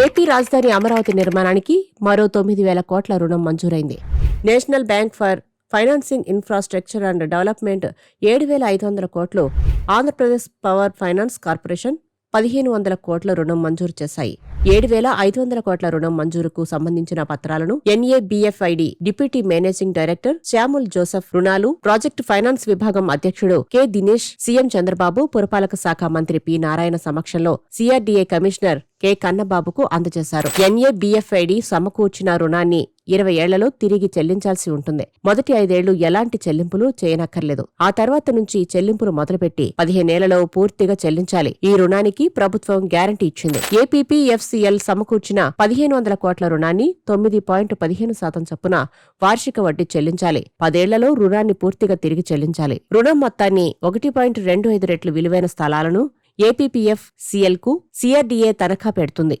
AP రాజధాని అమరావతి నిర్మాణానికి మరో 9,000 కోట్ల రుణం మంజూరైంది. National bank for financing infrastructure and development 7,500 కోట్లు, ఆంధ్రప్రదేశ్ పవర్ ఫైనాన్స్ కార్పొరేషన్ 1,500 కోట్ల రుణం మంజూరు చేశాయి. 7,500 కోట్ల రుణం మంజూరుకు సంబంధించిన పత్రాలను NABFID deputy managing director Samuel Joseph, రుణాలు, ప్రాజెక్టు ఫైనాన్స్ విభాగం అధ్యక్షుడు కె దినేష్, సీఎం చంద్రబాబు, పురపాలక శాఖ మంత్రి పి నారాయణ సమక్షంలో సిఆర్డీఏ కమిషనర్ కె కన్నబాబుకు అందజేశారు. ఎన్ఏబిఎఫ్ఐడి సమకూర్చిన రుణాన్ని 20 ఏళ్లలో తిరిగి చెల్లించాల్సి ఉంటుంది. మొదటి 5 ఏళ్లు ఎలాంటి చెల్లింపులు చేయనక్కర్లేదు. ఆ తర్వాత నుంచి చెల్లింపులు మొదలుపెట్టి 15 ఏళ్లలో పూర్తిగా చెల్లించాలి. ఈ రుణానికి ప్రభుత్వం గ్యారంటీ ఇచ్చింది. ఏపీపీఎఫ్సీఎల్ సమకూర్చిన 1,500 కోట్ల రుణాన్ని 9.15% చొప్పున వార్షిక వడ్డీ చెల్లించాలి. 10 ఏళ్లలో రుణాన్ని పూర్తిగా తిరిగి చెల్లించాలి. రుణం మొత్తాన్ని 1.25 రెట్లు విలువైన స్థలాలను ఏపీపీఎఫ్సీఎల్ కు సిఆర్డీఏ తనఖా పెడుతుంది.